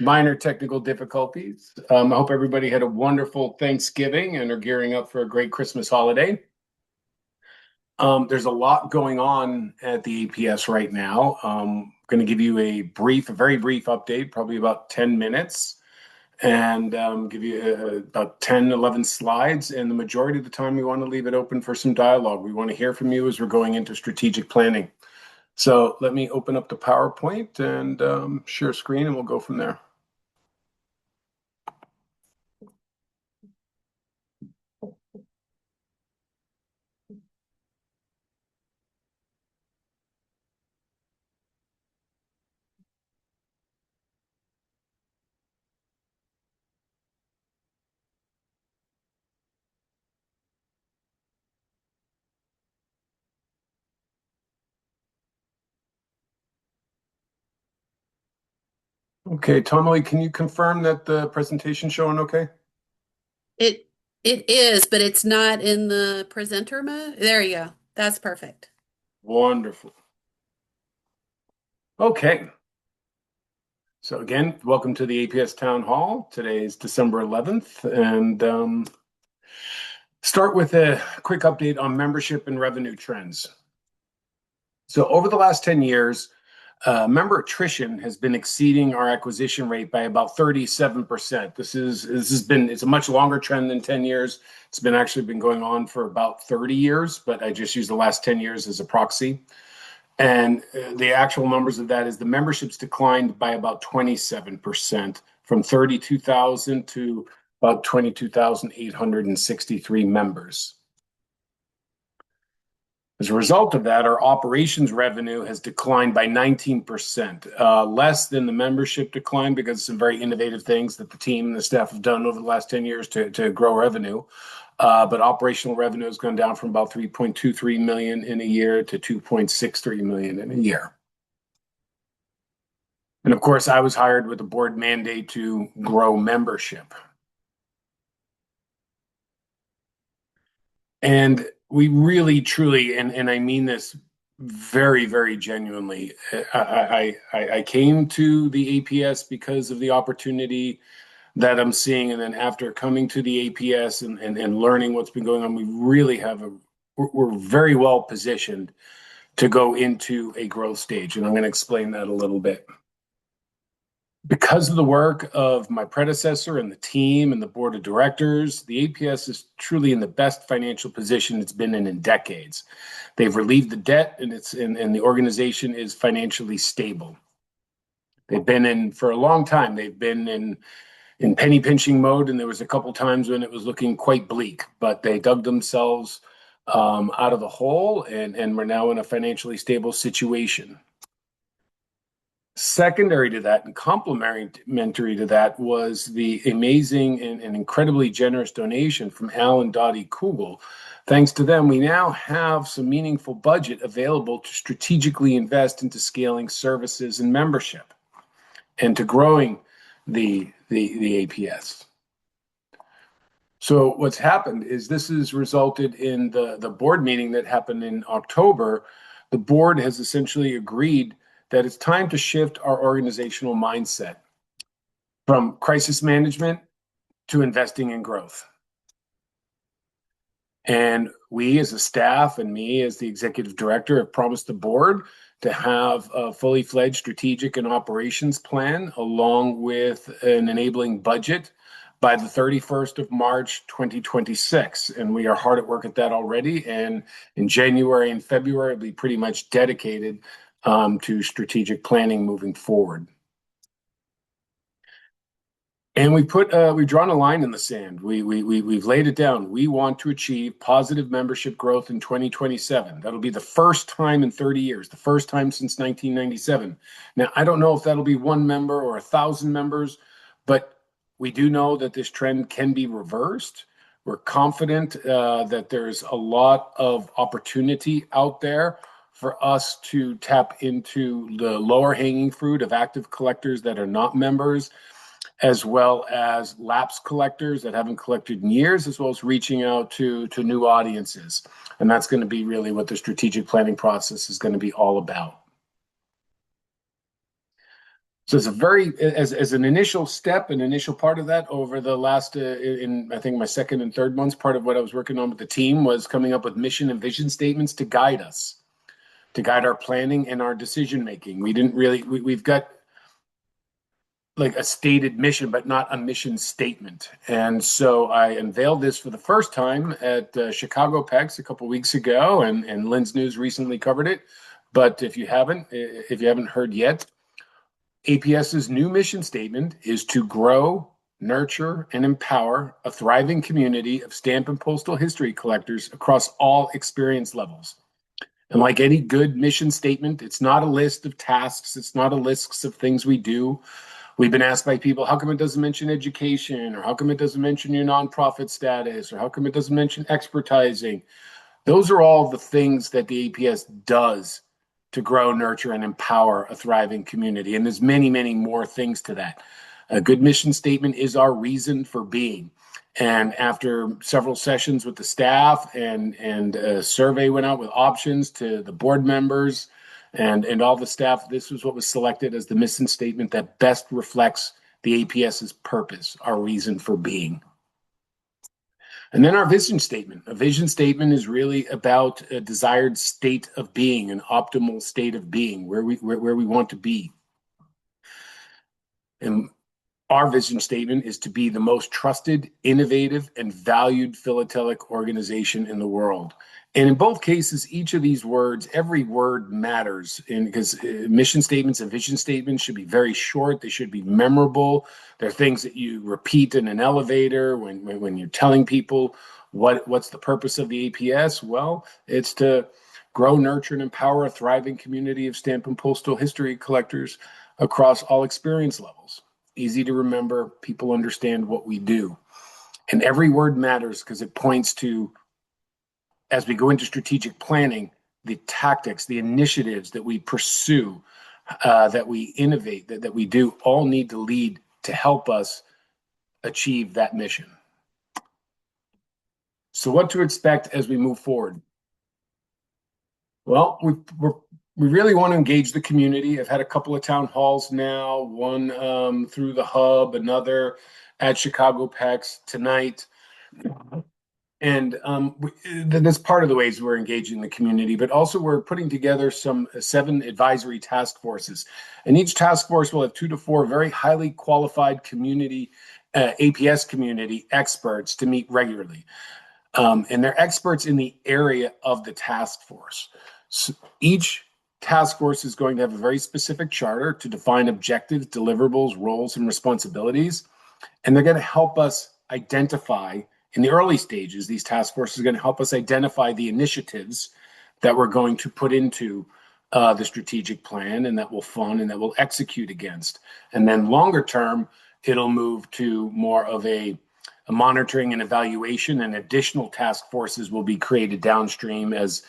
Minor technical difficulties. I hope everybody had a wonderful Thanksgiving and are gearing up for a great Christmas holiday. There's a lot going on at the APS right now. Going to give you a very brief update, probably about 10 minutes, and give you about 10, 11 slides. And the majority of the time, we want to leave it open for some dialogue. We want to hear from you as we're going into strategic planning. So let me open up the PowerPoint and share screen, and we'll go from there. Okay, Tommy, can you confirm that the presentation's showing okay? It it is, but it's not in the presenter mode. There you go. That's perfect. Wonderful. Okay. So again, welcome to the APS Town Hall. Today is December 11th, and start with a quick update on membership and revenue trends. So over the last 10 years, member attrition has been exceeding our acquisition rate by about 37%. It's a much longer trend than 10 years. It's been actually been going on for about 30 years, but I just use the last 10 years as a proxy. And the actual numbers of that is the memberships declined by about 27% from 32,000 to about 22,863 members. As a result of that, our operations revenue has declined by 19%, less than the membership decline because of some very innovative things that the team and the staff have done over the last 10 years to grow revenue. But operational revenue has gone down from about 3.23 million in a year to 2.63 million in a year. And of course, I was hired with a board mandate to grow membership. And we really, truly, and I mean this very, very genuinely, I came to the APS because of the opportunity that I'm seeing. And then after coming to the APS and learning what's been going on, we really we're very well positioned to go into a growth stage. And I'm going to explain that a little bit. Because of the work of my predecessor and the team and the board of directors, the APS is truly in the best financial position it's been in decades. They've relieved the debt, and the organization is financially stable. They've been in for a long time. They've been in penny pinching mode, and there was a couple times when it was looking quite bleak, but they dug themselves out of the hole, and we're now in a financially stable situation. Secondary to that and complementary to that was the amazing and incredibly generous donation from Al and Dottie Kugel. Thanks to them, we now have some meaningful budget available to strategically invest into scaling services and membership and to growing the APS. So what's happened is this has resulted in the board meeting that happened in October. The board has essentially agreed that it's time to shift our organizational mindset from crisis management to investing in growth. And we as a staff and me as the executive director have promised the board to have a fully fledged strategic and operations plan along with an enabling budget by the 31st of March 2026. And we are hard at work at that already. And in January and February, it'll be pretty much dedicated to strategic planning moving forward. And we've drawn a line in the sand. We've laid it down. We want to achieve positive membership growth in 2027. That'll be the first time in 30 years, the first time since 1997. Now, I don't know if that'll be one member or 1,000 members, but we do know that this trend can be reversed. We're confident that there's a lot of opportunity out there for us to tap into the lower hanging fruit of active collectors that are not members, as well as lapsed collectors that haven't collected in years, as well as reaching out to new audiences. And that's going to be really what the strategic planning process is going to be all about. So it's a very, as an initial step, an initial part of that over the last, in I think my second and third months, part of what I was working on with the team was coming up with mission and vision statements to guide us, to guide our planning and our decision making. We didn't really, we've got like a stated mission, but not a mission statement. And so I unveiled this for the first time at Chicago PEX a couple weeks ago, and Lynn's News recently covered it. But if you haven't heard yet, APS's new mission statement is to grow, nurture, and empower a thriving community of stamp and postal history collectors across all experience levels. And like any good mission statement, it's not a list of tasks, it's not a list of things we do. We've been asked by people, how come it doesn't mention education? Or how come it doesn't mention your nonprofit status? Or how come it doesn't mention expertising? Those are all the things that the APS does to grow, nurture, and empower a thriving community. And there's many, many more things to that. A good mission statement is our reason for being. And after several sessions with the staff and a survey went out with options to the board members and all the staff, this was what was selected as the mission statement that best reflects the APS's purpose, our reason for being. And then our vision statement. A vision statement is really about a desired state of being, an optimal state of being, where we want to be. And our vision statement is to be the most trusted, innovative, and valued philatelic organization in the world. And in both cases, each of these words, every word matters. And because mission statements and vision statements should be very short, they should be memorable. They're things that you repeat in an elevator when you're telling people what's the purpose of the APS. Well, it's to grow, nurture, and empower a thriving community of stamp and postal history collectors across all experience levels. Easy to remember, people understand what we do. And every word matters because it points to, as we go into strategic planning, the tactics, the initiatives that we pursue, that we innovate, that we do, all need to lead to help us achieve that mission. So what to expect as we move forward? Well, we really want to engage the community. I've had a couple of town halls now, one through the hub, another at Chicago PEX tonight. And that's part of the ways we're engaging the community, but also we're putting together some 7 advisory task forces. And each task force will have 2 to 4 very highly qualified community, APS community experts to meet regularly. And they're experts in the area of the task force. So each task force is going to have a very specific charter to define objectives, deliverables, roles, and responsibilities. And they're going to help us identify, in the early stages, these task forces are going to help us identify the initiatives that we're going to put into the strategic plan and that will fund and that will execute against. And then longer term, it'll move to more of a monitoring and evaluation, and additional task forces will be created downstream as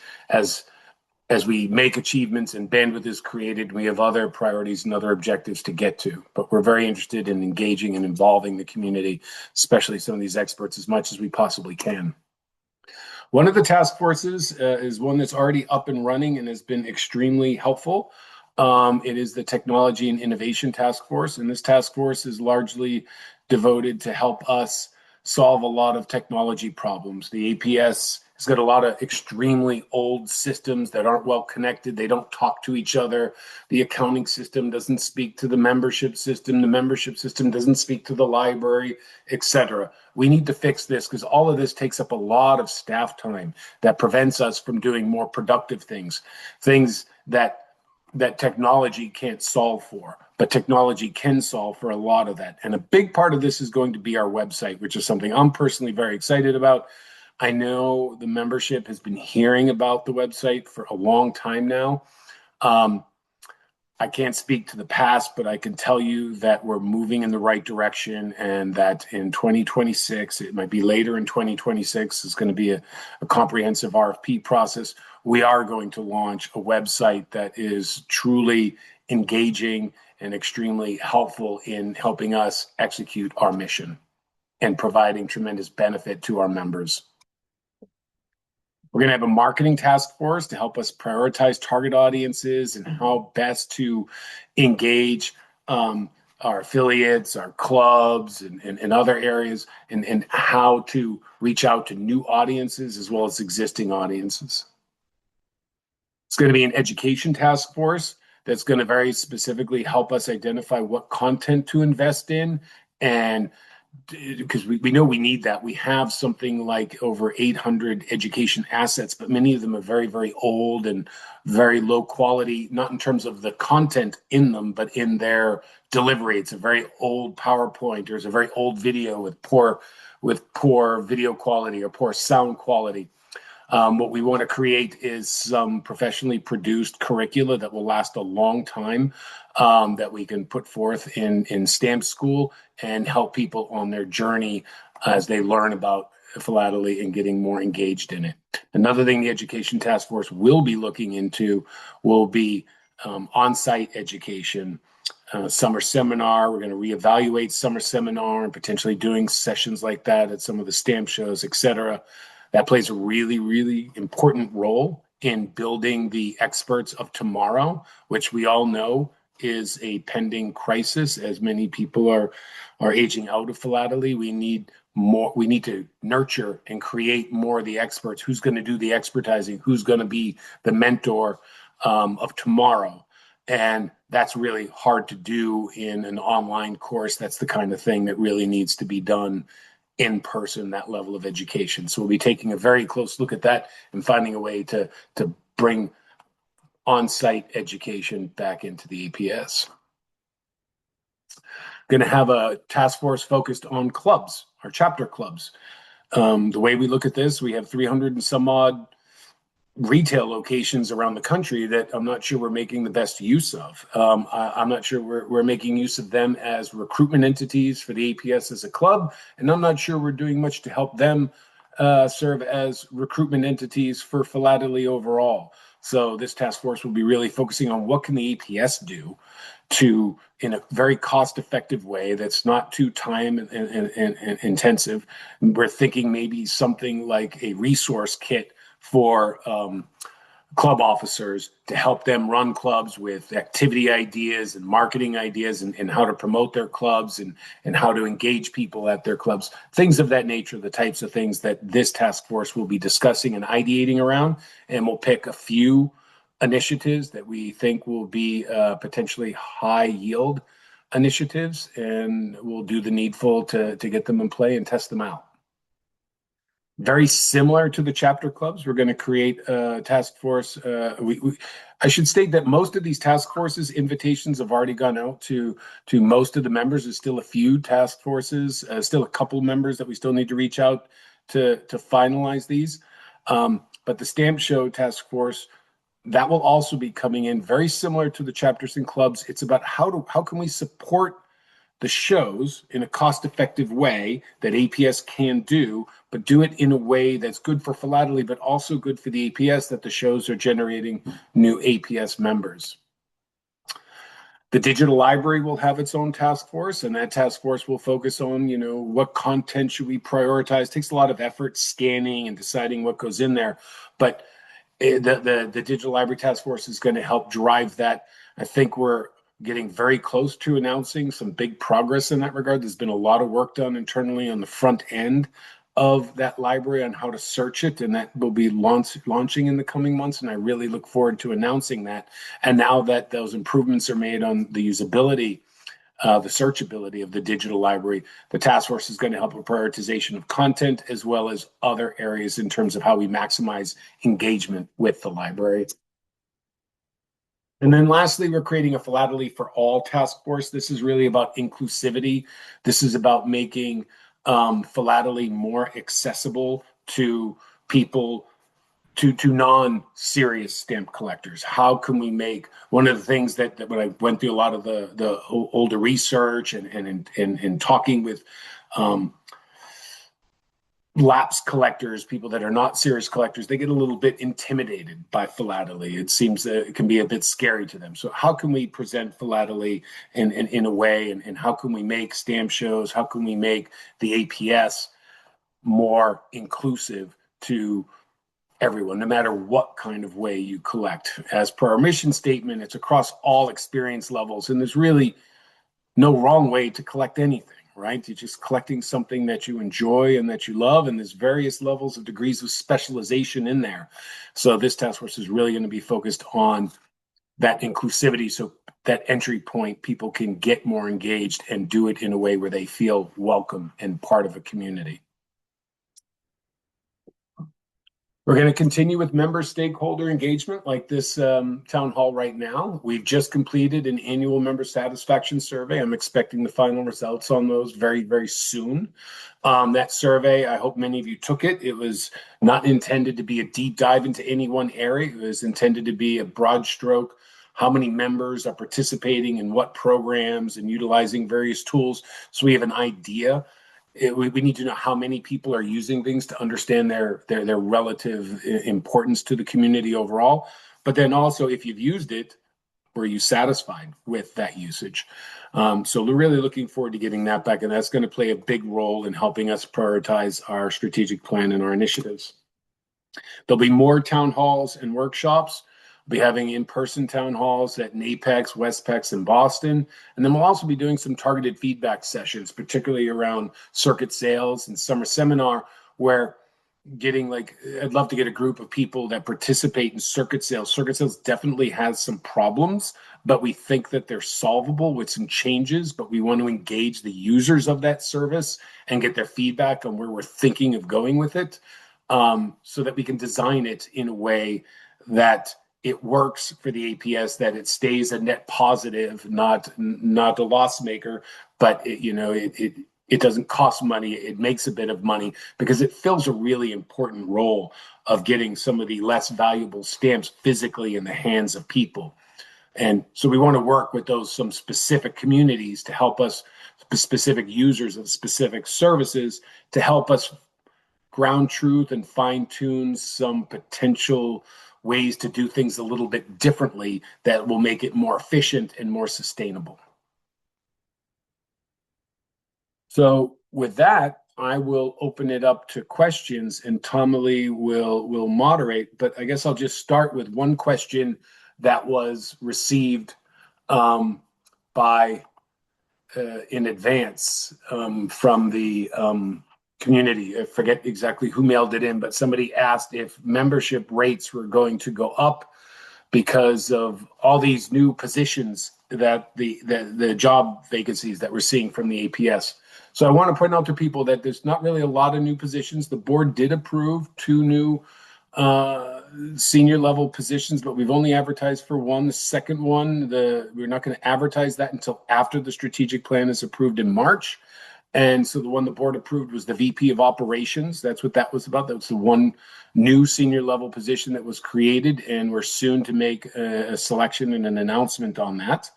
we make achievements and bandwidth is created. We have other priorities and other objectives to get to, but we're very interested in engaging and involving the community, especially some of these experts, as much as we possibly can. One of the task forces is one that's already up and running and has been extremely helpful. It is the Technology and Innovation Task Force, and this task force is largely devoted to help us solve a lot of technology problems. The APS has got a lot of extremely old systems that aren't well connected. They don't talk to each other. The accounting system doesn't speak to the membership system. The membership system doesn't speak to the library, etc. We need to fix this because all of this takes up a lot of staff time that prevents us from doing more productive things that technology can't solve for, but technology can solve for a lot of that. And a big part of this is going to be our website, which is something I'm personally very excited about. I know the membership has been hearing about the website for a long time now. I can't speak to the past, but I can tell you that we're moving in the right direction and that in 2026, it might be later in 2026, is going to be a comprehensive RFP process. We are going to launch a website that is truly engaging and extremely helpful in helping us execute our mission and providing tremendous benefit to our members. We're going to have a marketing task force to help us prioritize target audiences and how best to engage our affiliates, our clubs, and other areas, and how to reach out to new audiences as well as existing audiences. It's going to be an education task force that's going to very specifically help us identify what content to invest in. And because we know we need that. We have something like over 800 education assets, but many of them are very, very old and very low quality, not in terms of the content in them, but in their delivery. It's a very old PowerPoint, or it's a very old video with poor video quality or poor sound quality. What we want to create is some professionally produced curricula that will last a long time, that we can put forth in STAMP school and help people on their journey as they learn about philately and getting more engaged in it. Another thing the Education Task Force will be looking into will be on-site education. Summer seminar, we're going to reevaluate summer seminar and potentially doing sessions like that at some of the STAMP shows, et cetera. That plays a really, really important role in building the experts of tomorrow, which we all know is a pending crisis as many people are aging out of philately. We need more, we need to nurture and create more of the experts. Who's going to do the expertising? Who's going to be the mentor of tomorrow? And that's really hard to do in an online course. That's the kind of thing that really needs to be done in person, that level of education. So we'll be taking a very close look at that and finding a way to bring on-site education back into the APS. Going to have a task force focused on clubs, our chapter clubs. The way we look at this, we have 300 and some odd retail locations around the country that I'm not sure we're making the best use of. I'm not sure we're making use of them as recruitment entities for the APS as a club, and I'm not sure we're doing much to help them serve as recruitment entities for philately overall. So this task force will be really focusing on what can the APS do to, in a very cost-effective way that's not too time and intensive. We're thinking maybe something like a resource kit for club officers to help them run clubs with activity ideas and marketing ideas and how to promote their clubs and how to engage people at their clubs. Things of that nature, the types of things that this task force will be discussing and ideating around. And we'll pick a few initiatives that we think will be potentially high yield initiatives, and we'll do the needful to get them in play and test them out. Very similar to the chapter clubs, we're going to create a task force. I should state that most of these task forces invitations have already gone out to most of the members. There's still a few task forces, still a couple members that we still need to reach out to finalize these. But the Stamp Show task force, that will also be coming in very similar to the chapters and clubs. It's about how can we support the shows in a cost-effective way that APS can do, but do it in a way that's good for philately, but also good for the APS, that the shows are generating new APS members. The digital library will have its own task force, and that task force will focus on, what content should we prioritize. It takes a lot of effort scanning and deciding what goes in there, but the digital library task force is going to help drive that. I think we're getting very close to announcing some big progress in that regard. There's been a lot of work done internally on the front end of that library on how to search it, and that will be launching in the coming months, and I really look forward to announcing that. And now that those improvements are made on the usability, the searchability of the digital library, the task force is going to help with prioritization of content as well as other areas in terms of how we maximize engagement with the library. And then lastly, we're creating a philately for all task force. This is really about inclusivity. This is about making philately more accessible to people, to non-serious stamp collectors. How can we make one of the things that when I went through a lot of the older research and talking with lapsed collectors, people that are not serious collectors, they get a little bit intimidated by philately. It seems that it can be a bit scary to them. So how can we present philately in a way, and how can we make stamp shows, how can we make the APS more inclusive to everyone, no matter what kind of way you collect? As per our mission statement, it's across all experience levels, and there's really no wrong way to collect anything, right? You're just collecting something that you enjoy and that you love, and there's various levels of degrees of specialization in there. So this task force is really going to be focused on that inclusivity, so that entry point, people can get more engaged and do it in a way where they feel welcome and part of a community. We're going to continue with member stakeholder engagement like this town hall right now. We've just completed an annual member satisfaction survey. I'm expecting the final results on those very, very soon. That survey, I hope many of you took it. It was not intended to be a deep dive into any one area. It was intended to be a broad stroke. How many members are participating in what programs and utilizing various tools, so we have an idea. We need to know how many people are using things to understand their relative importance to the community overall. But then also, if you've used it, were you satisfied with that usage? So we're really looking forward to getting that back, and that's going to play a big role in helping us prioritize our strategic plan and our initiatives. There'll be more town halls and workshops. We'll be having in-person town halls at NAPEX, WestPEX, and Boston. And then we'll also be doing some targeted feedback sessions, particularly around circuit sales and summer seminar, where I'd love to get a group of people that participate in circuit sales. Circuit sales definitely has some problems, but we think that they're solvable with some changes, but we want to engage the users of that service and get their feedback on where we're thinking of going with it, so that we can design it in a way that it works for the APS, that it stays a net positive, not a loss maker, but it doesn't cost money. It makes a bit of money because it fills a really important role of getting some of the less valuable stamps physically in the hands of people. And so we want to work with some specific communities to help us, specific users of specific services, to help us ground truth and fine tune some potential ways to do things a little bit differently that will make it more efficient and more sustainable. So with that, I will open it up to questions, and Tomalee will moderate. But I guess I'll just start with one question that was received by in advance from the community. I forget exactly who mailed it in, but somebody asked if membership rates were going to go up because of all these new positions, that the job vacancies that we're seeing from the APS. So I want to point out to people that there's not really a lot of new positions. The board did approve 2 new senior level positions, but we've only advertised for one. The second one, we're not going to advertise that until after the strategic plan is approved in March. And so the one the board approved was the VP of Operations. That's what that was about. That was the one new senior level position that was created, and we're soon to make a selection and an announcement on that.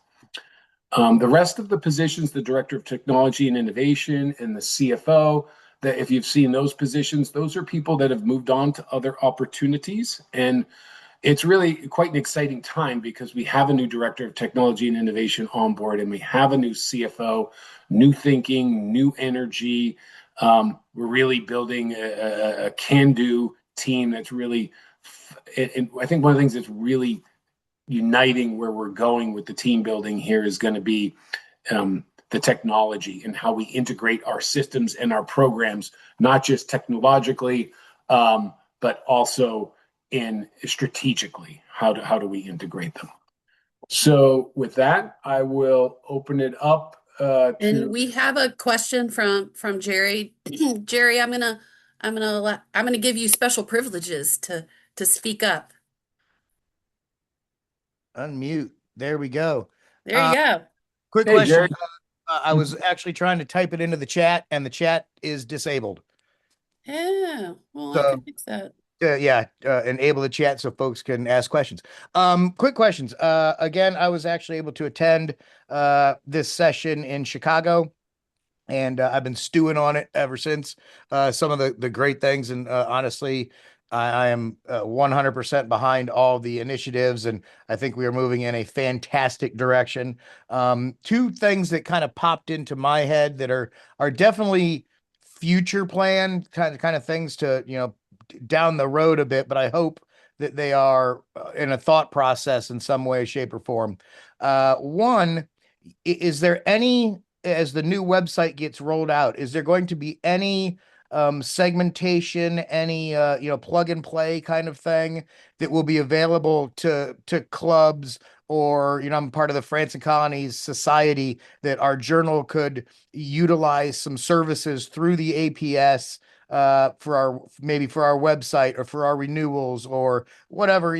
The rest of the positions, the Director of Technology and Innovation and the CFO, that if you've seen those positions, those are people that have moved on to other opportunities. And it's really quite an exciting time because we have a new Director of Technology and Innovation on board, and we have a new CFO, new thinking, new energy. We're really building a can-do team that's really, and I think one of the things that's really uniting where we're going with the team building here is going to be the technology and how we integrate our systems and our programs, not just technologically, but also in strategically. How do we integrate them? So with that, I will open it up And to. we have a question from Jerry. Jerry, I'm gonna give you special privileges to speak up. Unmute. There we go. There you go. Quick Hey, Jerry. question. I was actually trying to type it into the chat, and the chat is disabled. Yeah, well, I So, can fix that. enable the chat so folks can ask questions. Quick questions. Again, I was actually able to attend this session in Chicago, and I've been stewing on it ever since. Some of the great things, and honestly, I am 100% behind all the initiatives, and I think we are moving in a fantastic direction. 2 things that kind of popped into my head that are definitely future plan kind of things to down the road a bit, but I hope that they are in a thought process in some way, shape, or form. One, is there any, as the new website gets rolled out, is there going to be any segmentation, any plug and play kind of thing that will be available to clubs, or I'm part of the France and Colonies Society, that our journal could utilize some services through the APS for our website or for our renewals or whatever,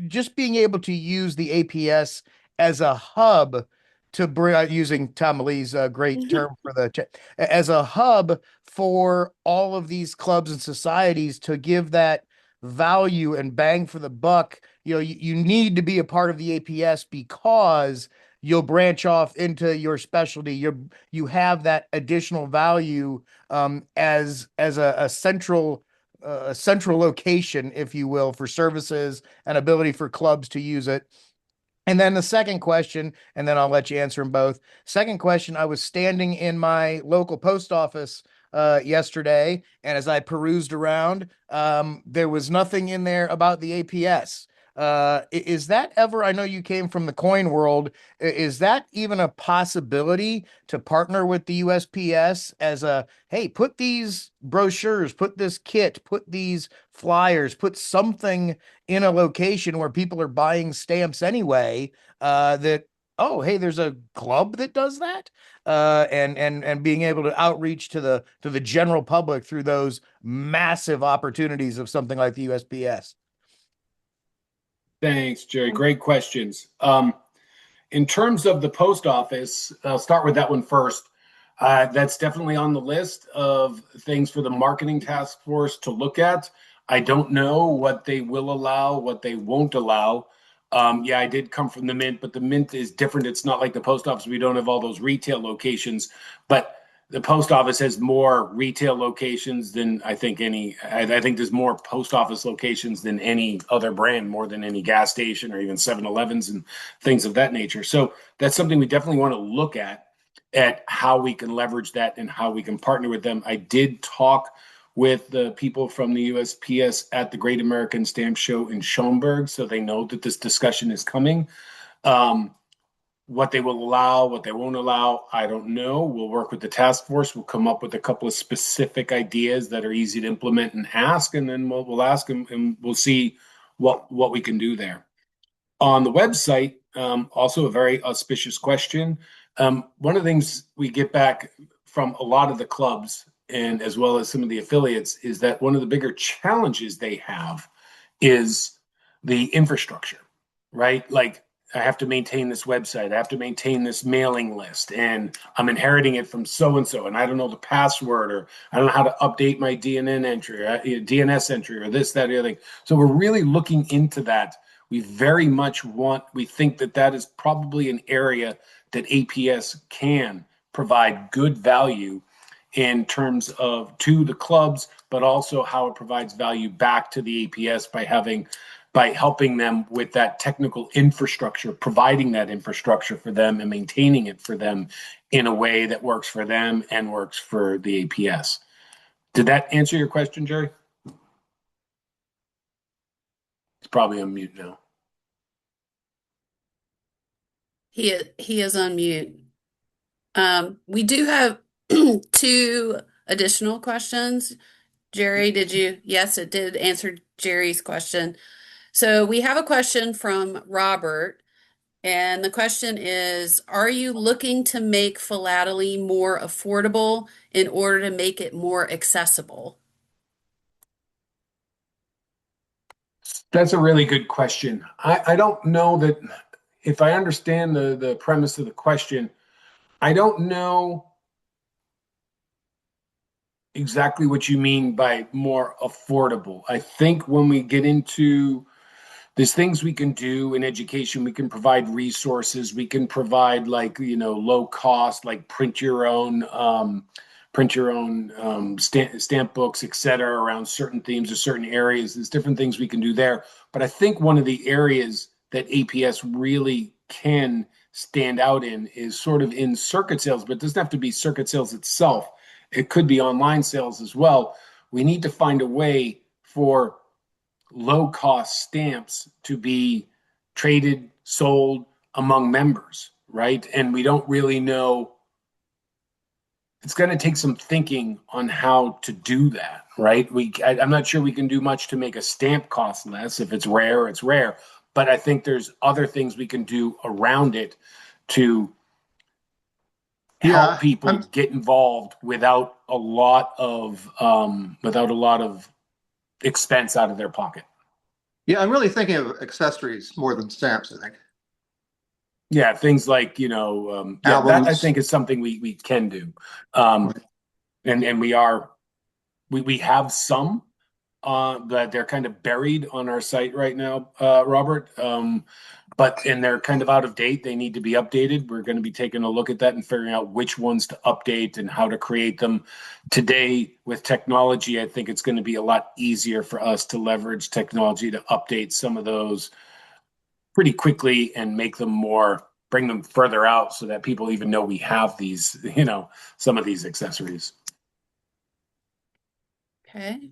just being able to use the APS as a hub to bring, using Tom Lee's great term for as a hub for all of these clubs and societies to give that value and bang for the buck. You need to be a part of the APS because you'll branch off into your specialty. You have that additional value as a central location, if you will, for services and ability for clubs to use it. And then the second question, and then I'll let you answer them both. Second question, I was standing in my local post office yesterday, and as I perused around, there was nothing in there about the APS. Is that ever, I know you came from the coin world, is that even a possibility to partner with the USPS as a, hey, put these brochures, put this kit, put these flyers, put something in a location where people are buying stamps anyway, that, oh, hey, there's a club that does that, and being able to outreach to the general public through those massive opportunities of something like the USPS. Thanks, Jerry. Great questions. In terms of the post office, I'll start with that one first. That's definitely on the list of things for the marketing task force to look at. I don't know what they will allow, what they won't allow. Yeah, I did come from the Mint, but the Mint is different. It's not like the post office. We don't have all those retail locations, but the post office has more retail locations than I think any. I think there's more post office locations than any other brand, more than any gas station or even 7-Elevens and things of that nature. So that's something we definitely want to look at how we can leverage that and how we can partner with them. I did talk with the people from the USPS at the Great American Stamp Show in Schaumburg, so they know that this discussion is coming. What they will allow, what they won't allow, I don't know. We'll work with the task force. We'll come up with a couple of specific ideas that are easy to implement and ask, and then we'll ask them and we'll see what we can do there. On the website, also a very auspicious question. One of the things we get back from a lot of the clubs and as well as some of the affiliates is that one of the bigger challenges they have is the infrastructure, right? Like, I have to maintain this website. I have to maintain this mailing list, and I'm inheriting it from so and so, and I don't know the password, or I don't know how to update my DNS entry, or this, that, or the other thing. So we're really looking into that. We very much we think that is probably an area that APS can provide good value in terms of to the clubs, but also how it provides value back to the APS by helping them with that technical infrastructure, providing that infrastructure for them and maintaining it for them in a way that works for them and works for the APS. Did that answer your question, Jerry? It's probably on mute now. He is on mute. We do have two additional questions. Jerry, did you? Yes, it did answer Jerry's question. So we have a question from Robert, and the question is, are you looking to make philately more affordable in order to make it more accessible? That's a really good question. I don't know that if I understand the premise of the question, I don't know exactly what you mean by more affordable. I think when we get into there's things we can do in education. We can provide resources. We can provide low cost, like print your own stamp books, et cetera, around certain themes or certain areas. There's different things we can do there. But I think one of the areas that APS really can stand out in is sort of in circuit sales, but it doesn't have to be circuit sales itself. It could be online sales as well. We need to find a way for low-cost stamps to be traded, sold among members, right? And we don't really know. It's going to take some thinking on how to do that, right? I'm not sure we can do much to make a stamp cost less. If it's rare, it's rare. But I think there's other things we can do around it to help Yeah, people get involved without a lot of expense out of their pocket. I'm really thinking of accessories more than stamps, I think. Yeah, things like, that I Albums. think is something we can do. Um, and we have some that they're kind of buried on our site right now, Robert. And they're kind of out of date. They need to be updated. We're going to be taking a look at that and figuring out which ones to update and how to create them. Today, with technology, I think it's going to be a lot easier for us to leverage technology to update some of those pretty quickly and bring them further out so that people even know we have these, some of these accessories. Okay.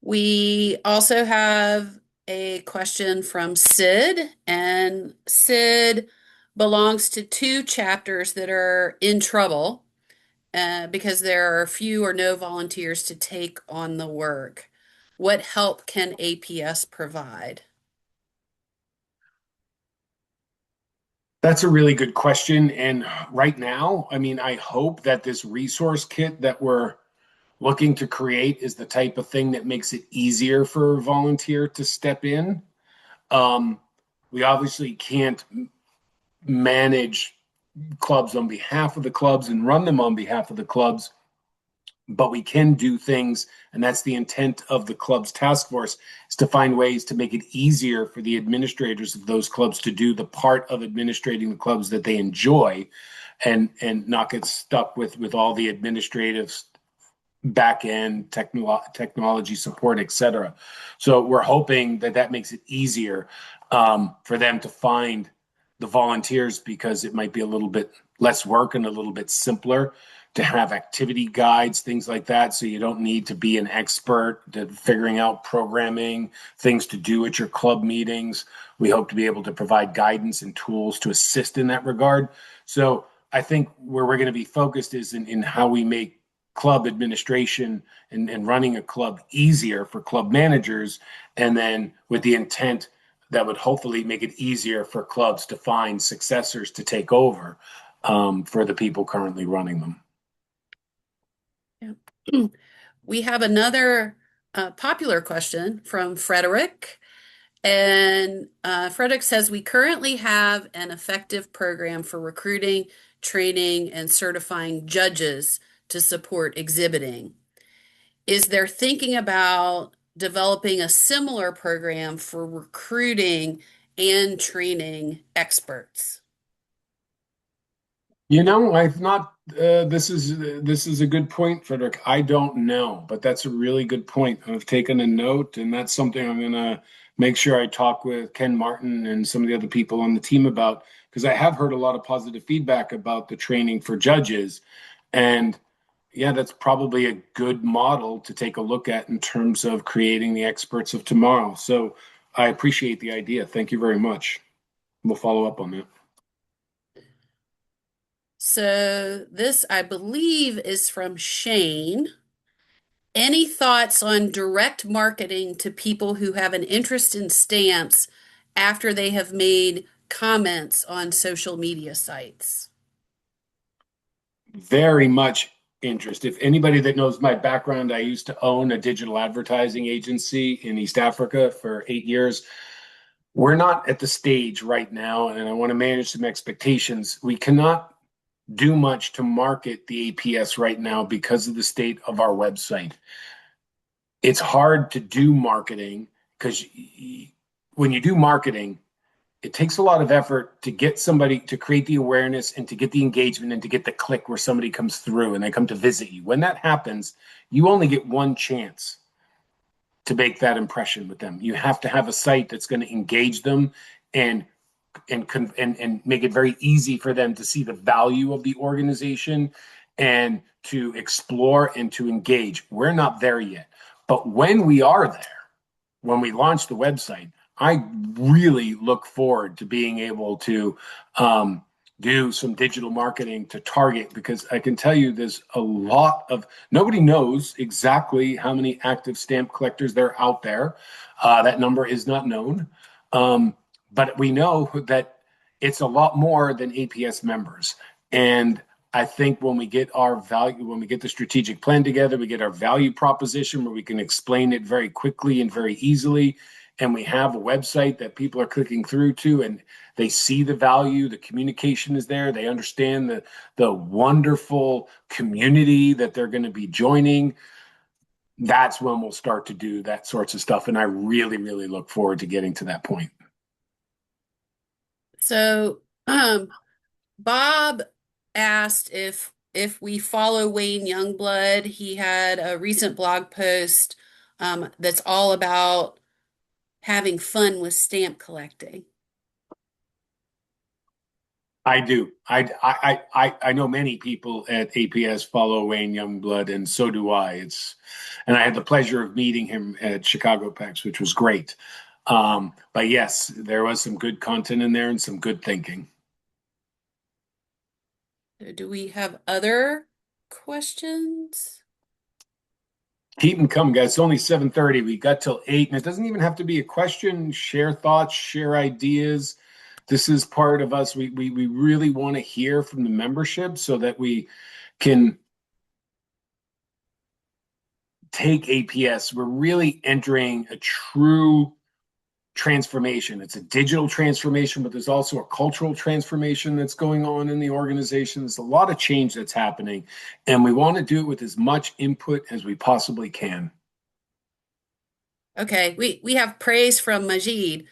We also have a question from Sid, and Sid belongs to two chapters that are in trouble because there are few or no volunteers to take on the work. What help can APS provide? That's a really good question. And right now, I mean, I hope that this resource kit that we're looking to create is the type of thing that makes it easier for a volunteer to step in. Um, we obviously can't manage clubs on behalf of the clubs and run them on behalf of the clubs, but we can do things, and that's the intent of the club's task force, is to find ways to make it easier for the administrators of those clubs to do the part of administrating the clubs that they enjoy, and not get stuck with all the administrative back end technology support, etc. So we're hoping that makes it easier for them to find the volunteers, because it might be a little bit less work and a little bit simpler to have activity guides, things like that. So you don't need to be an expert at figuring out programming, things to do at your club meetings. We hope to be able to provide guidance and tools to assist in that regard. So I think where we're going to be focused is in how we make club administration and running a club easier for club managers, and then with the intent that would hopefully make it easier for clubs to find successors to take over for the people currently running them. Yeah. We have another popular question from Frederick. And Frederick says, we currently have an effective program for recruiting, training, and certifying judges to support exhibiting. Is there thinking about developing a similar program for recruiting and training experts? I've not. This is a good point, Frederick. I don't know, but that's a really good point. I've taken a note, and that's something I'm gonna make sure I talk with Ken Martin and some of the other people on the team about, because I have heard a lot of positive feedback about the training for judges, and yeah, that's probably a good model to take a look at in terms of creating the experts of tomorrow. So I appreciate the idea. Thank you very much. We'll follow up on that. So this, I believe, is from Shane. Any thoughts on direct marketing to people who have an interest in stamps after they have made comments on social media sites? Very much interest. If anybody that knows my background, I used to own a digital advertising agency in East Africa for 8 years. We're not at the stage right now, and I want to manage some expectations. We cannot do much to market the APS right now because of the state of our website. It's hard to do marketing because when you do marketing, it takes a lot of effort to get somebody to create the awareness and to get the engagement and to get the click where somebody comes through and they come to visit you. When that happens, you only get one chance to make that impression with them. You have to have a site that's going to engage them and make it very easy for them to see the value of the organization and to explore and to engage. We're not there yet. But when we are there, when we launch the website, I really look forward to being able to do some digital marketing to target, because I can tell you there's a lot of, nobody knows exactly how many active stamp collectors there are out there. That number is not known. But we know that it's a lot more than APS members. And I think when we get our value, when we get the strategic plan together, we get our value proposition where we can explain it very quickly and very easily, and we have a website that people are clicking through to, and they see the value, the communication is there, they understand the wonderful community that they're going to be joining. That's when we'll start to do that sorts of stuff. And I really, really look forward to getting to that point. So, Bob asked if we follow Wayne Youngblood. He had a recent blog post that's all about having fun with stamp collecting. I do. I know many people at APS follow Wayne Youngblood, and so do I. And I had the pleasure of meeting him at Chicago PAX, which was great. But yes, there was some good content in there and some good thinking. Do we have other questions? Keep them coming, guys. It's only 7:30. We got till 8, and it doesn't even have to be a question. Share thoughts, share ideas. This is part of us. We really want to hear from the membership so that we can take APS. We're really entering a true transformation. It's a digital transformation, but there's also a cultural transformation that's going on in the organization. There's a lot of change that's happening, and we want to do it with as much input as we possibly can. Okay, we have praise from Majid.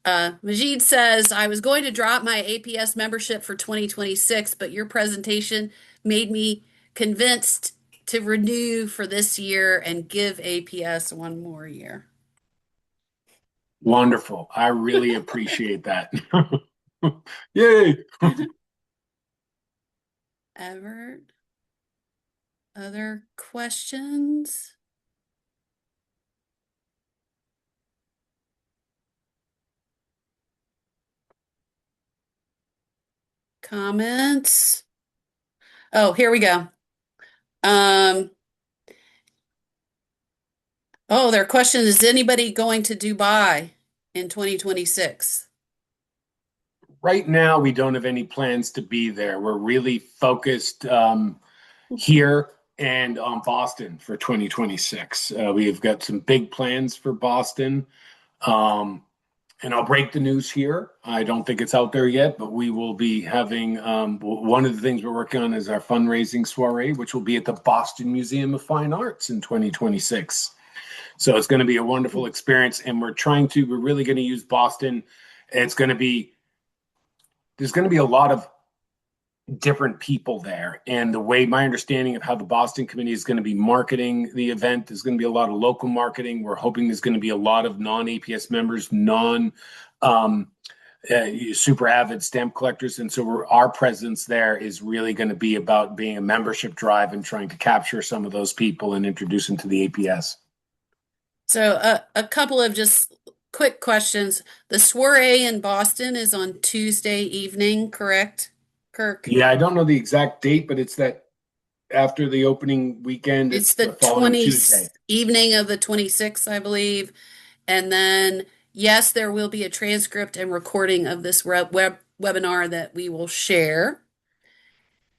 Majid says, I was going to drop my APS membership for 2026, but your presentation made me convinced to renew for this year and give APS one more year. Wonderful. I really appreciate that. Yay. Ever other questions? Comments? Oh, here we go. Oh, their question is anybody going to Dubai in 2026? Right now, we don't have any plans to be there. We're really focused here and on Boston for 2026. We've got some big plans for Boston. And I'll break the news here. I don't think it's out there yet, but we will be having one of the things we're working on is our fundraising soiree, which will be at the Boston Museum of Fine Arts in 2026. So it's going to be a wonderful experience. And we're really going to use Boston. There's going to be a lot of different people there. And the way my understanding of how the Boston committee is going to be marketing the event is going to be a lot of local marketing. We're hoping there's going to be a lot of non-APS members, super avid stamp collectors. And so our presence there is really going to be about being a membership drive and trying to capture some of those people and introduce them to the APS. So a couple of just quick questions. The soiree in Boston is on Tuesday evening, correct, Kirk? Yeah, I don't know the exact date, but it's that after the opening weekend. It's the the following 20 Tuesday. evening of the 26th, I believe. And then, yes, there will be a transcript and recording of this webinar that we will share.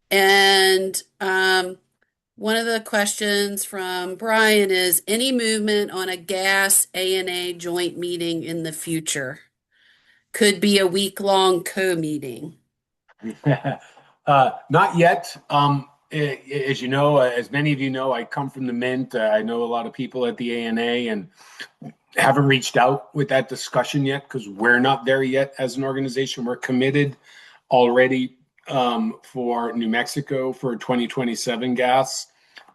And one of the questions from Brian is, any movement on a gas ANA joint meeting in the future? Could be a week-long co-meeting. Not yet. As you know, as many of you know, I come from the Mint. I know a lot of people at the ANA and haven't reached out with that discussion yet because we're not there yet as an organization. We're committed already for New Mexico for 2027 gas.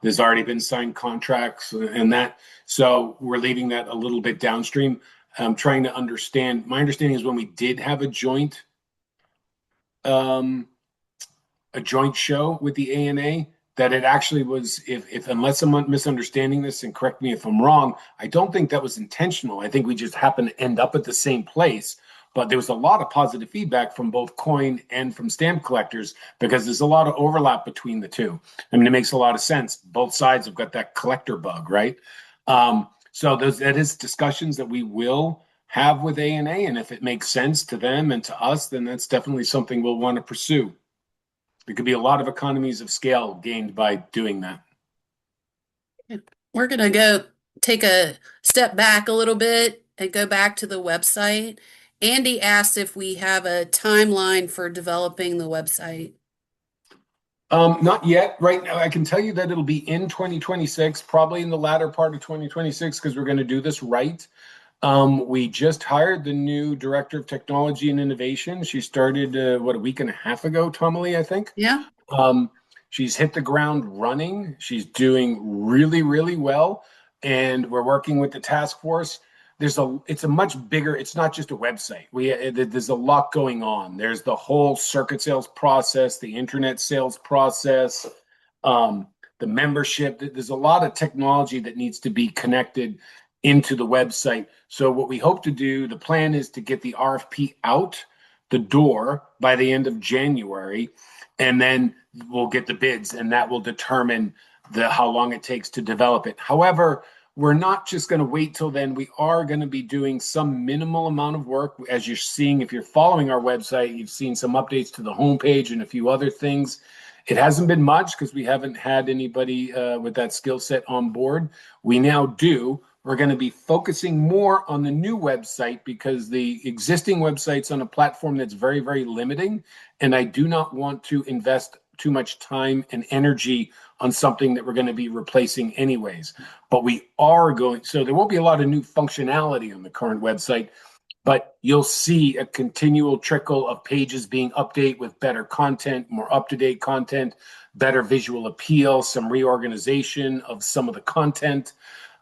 There's already been signed contracts and that. So we're leaving that a little bit downstream. I'm trying to understand. My understanding is when we did have a joint show with the ANA, that it actually was, if unless I'm misunderstanding this and correct me if I'm wrong, I don't think that was intentional. I think we just happened to end up at the same place. But there was a lot of positive feedback from both coin and from stamp collectors because there's a lot of overlap between the two. I mean, it makes a lot of sense. Both sides have got that collector bug, right? So that is discussions that we will have with A&A, and if it makes sense to them and to us, then that's definitely something we'll want to pursue. There could be a lot of economies of scale gained by doing that. We're going to go take a step back a little bit and go back to the website. Andy asked if we have a timeline for developing the website. Not yet. Right now, I can tell you that it'll be in 2026, probably in the latter part of 2026, because we're going to do this right. We just hired the new director of technology and innovation. She started, a week and a half ago, Tomalee, I think. Yeah. She's hit the ground running. She's doing really, really well. And we're working with the task force. It's a much bigger, it's not just a website. There's a lot going on. There's the whole circuit sales process, the internet sales process, the membership. There's a lot of technology that needs to be connected into the website. So what we hope to do, the plan is to get the RFP out the door by the end of January, and then we'll get the bids, and that will determine how long it takes to develop it. However, we're not just going to wait till then. We are going to be doing some minimal amount of work. As you're seeing, if you're following our website, you've seen some updates to the homepage and a few other things. It hasn't been much because we haven't had anybody with that skill set on board. We now do. We're going to be focusing more on the new website because the existing website's on a platform that's very, very limiting. And I do not want to invest too much time and energy on something that we're going to be replacing anyways. But we are going, so there won't be a lot of new functionality on the current website, but you'll see a continual trickle of pages being updated with better content, more up-to-date content, better visual appeal, some reorganization of some of the content,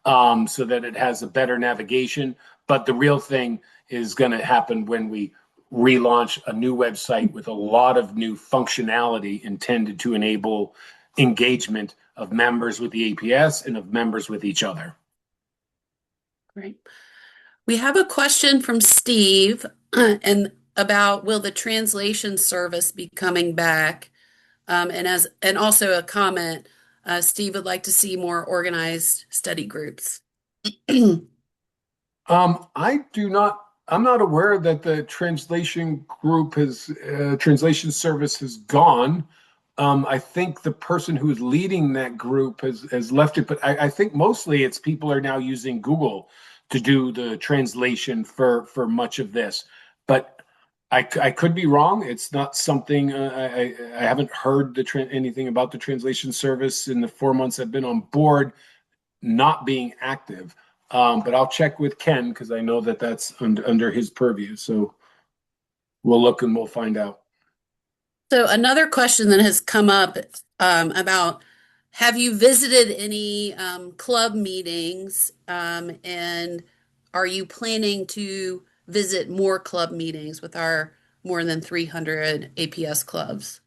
so that it has a better navigation. But the real thing is going to happen when we relaunch a new website with a lot of new functionality intended to enable engagement of members with the APS and of members with each other. Great. We have a question from Steve and about will the translation service be coming back? And also a comment, Steve would like to see more organized study groups. I'm not aware that the translation translation service has gone. I think the person who's leading that group has left it, but I think mostly it's people are now using Google to do the translation for much of this. But I could be wrong. It's not something I haven't heard anything about the translation service in the 4 months I've been on board not being active. But I'll check with Ken because I know that that's under his purview. So we'll look and we'll find out. So another question that has come up about have you visited any club meetings and are you planning to visit more club meetings with our more than 300 APS clubs?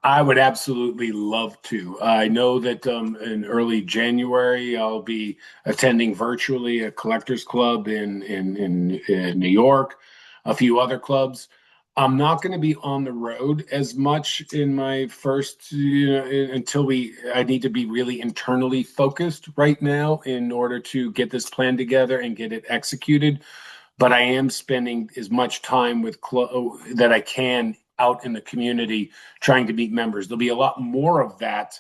I would absolutely love to. I know that in early January, I'll be attending virtually a collectors club in New York, a few other clubs. I'm not going to be on the road as much in my first, until I need to be really internally focused right now in order to get this plan together and get it executed. But I am spending as much time with that I can out in the community trying to meet members. There'll be a lot more of that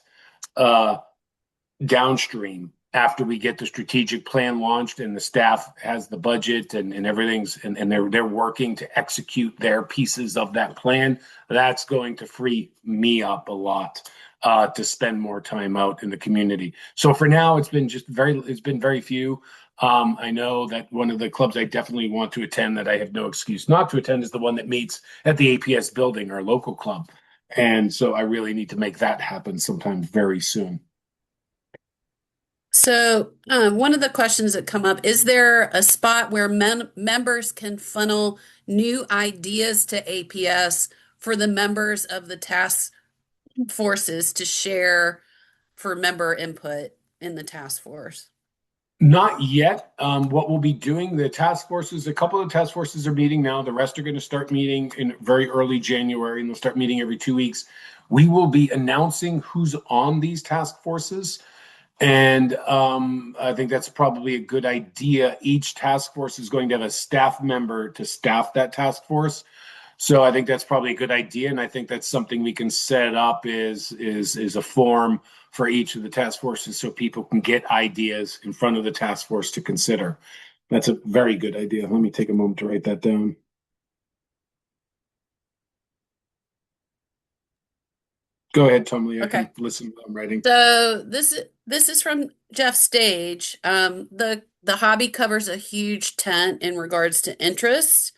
downstream after we get the strategic plan launched and the staff has the budget and everything's and they're working to execute their pieces of that plan. That's going to free me up a lot to spend more time out in the community. So for now, it's been very few. I know that one of the clubs I definitely want to attend that I have no excuse not to attend is the one that meets at the APS building, our local club. And so I really need to make that happen sometime very soon. So one of the questions that come up, is there a spot where members can funnel new ideas to APS for the members of the task forces to share for member input in the task force? Not yet. What we'll be doing, the task forces, a couple of task forces are meeting now. The rest are going to start meeting in very early January, and they'll start meeting every 2 weeks. We will be announcing who's on these task forces. And I think that's probably a good idea. Each task force is going to have a staff member to staff that task force. So I think that's probably a good idea, and I think that's something we can set up is a form for each of the task forces so people can get ideas in front of the task force to consider. That's a very good idea. Let me take a moment to write that down. Go ahead, Tom Lee. I Okay. can listen to what I'm writing. So this is from Jeff Stage. The hobby covers a huge tent in regards to interests.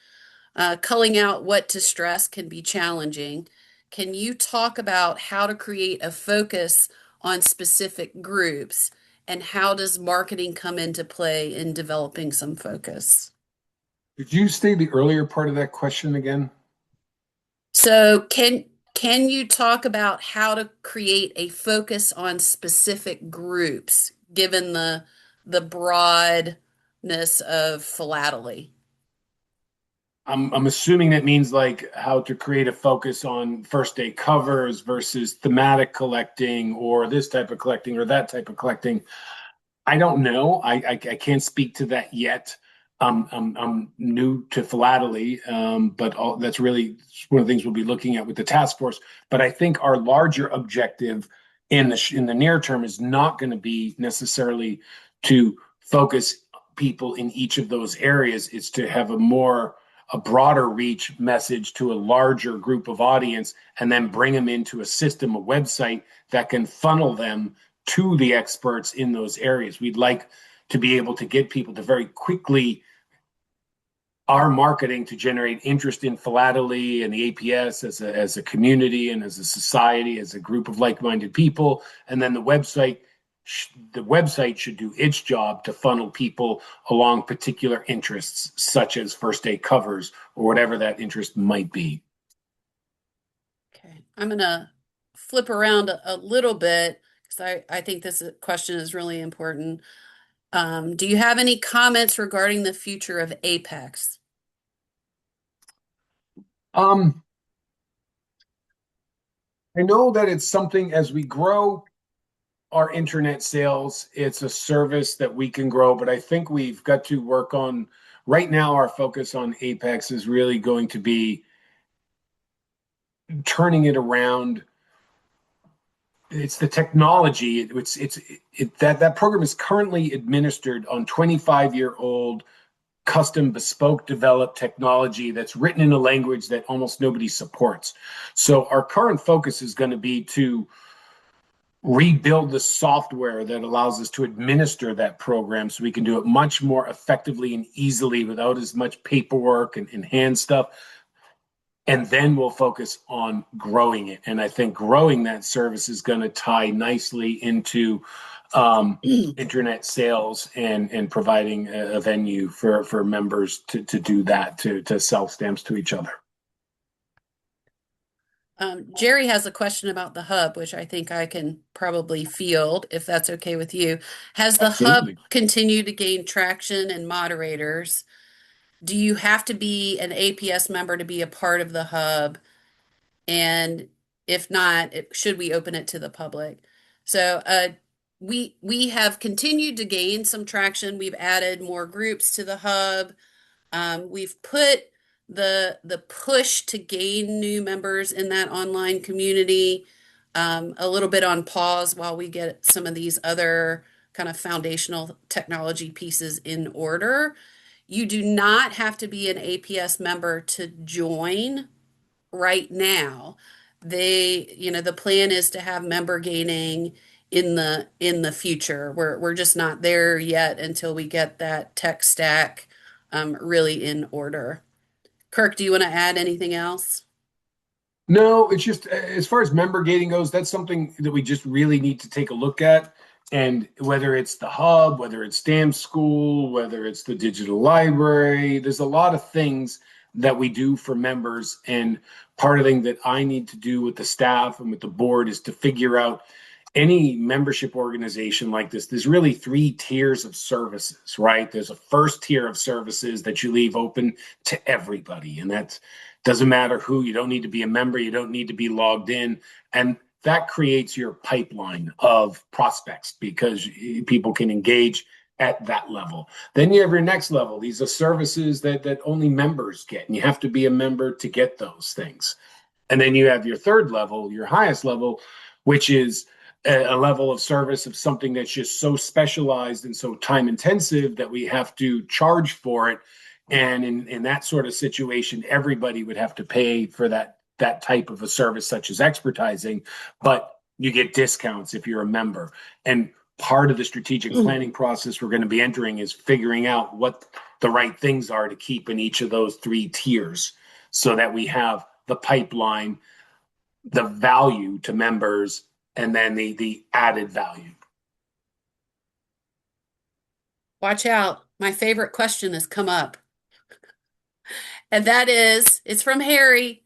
Culling out what to stress can be challenging. Can you talk about how to create a focus on specific groups, and how does marketing come into play in developing some focus? Did you say the earlier part of that question again? So can you talk about how to create a focus on specific groups given the broadness of philately? I'm assuming that means like how to create a focus on first day covers versus thematic collecting or this type of collecting or that type of collecting. I don't know. I can't speak to that yet. I'm new to philately, but that's really one of the things we'll be looking at with the task force. But I think our larger objective in the near term is not going to be necessarily to focus people in each of those areas. It's to have a broader reach message to a larger group of audience, and then bring them into a system, a website that can funnel them to the experts in those areas. We'd like to be able to get people to very quickly our marketing to generate interest in philately and the APS as a community and as a society, as a group of like-minded people. And then the website should do its job to funnel people along particular interests, such as first day covers or whatever that interest might be. Okay, I'm gonna flip around a little bit because I think this question is really important. Do you have any comments regarding the future of Apex? Um, I know that it's something as we grow our internet sales, it's a service that we can grow, but I think we've got to work on right now. Our focus on Apex is really going to be turning it around. It's the technology. That program is currently administered on 25-year-old custom bespoke developed technology that's written in a language that almost nobody supports. So our current focus is going to be to rebuild the software that allows us to administer that program so we can do it much more effectively and easily without as much paperwork and hand stuff. And then we'll focus on growing it. And I think growing that service is going to tie nicely into internet sales and providing a venue for members to do that, to sell stamps to each other. Jerry has a question about the hub, which I think I can probably field if that's okay with you. Has the hub Absolutely. continued to gain traction and moderators? Do you have to be an APS member to be a part of the hub? And if not, should we open it to the public? So we have continued to gain some traction. We've added more groups to the hub. We've put the push to gain new members in that online community a little bit on pause while we get some of these other kind of foundational technology pieces in order. You do not have to be an APS member to join right now. The plan is to have member gaining in the future. We're just not there yet until we get that tech stack really in order. Kirk, do you want to add anything else? No, it's just as far as member gating goes, that's something that we just really need to take a look at. And whether it's the hub, whether it's Stamp School, whether it's the digital library, there's a lot of things that we do for members. And part of the thing that I need to do with the staff and with the board is to figure out any membership organization like this. There's really 3 tiers of services, right? There's a first tier of services that you leave open to everybody. And that doesn't matter who, you don't need to be a member, you don't need to be logged in. And that creates your pipeline of prospects because people can engage at that level. Then you have your next level. These are services that only members get, and you have to be a member to get those things. And then you have your third level, your highest level, which is a level of service of something that's just so specialized and so time intensive that we have to charge for it. And in that sort of situation, everybody would have to pay for that type of a service, such as expertising, but you get discounts if you're a member. And part of the strategic planning process we're going to be entering is figuring out what the right things are to keep in each of those 3 tiers so that we have the pipeline, the value to members, and then the added value. Watch out. My favorite question has come up. And that is, it's from Harry.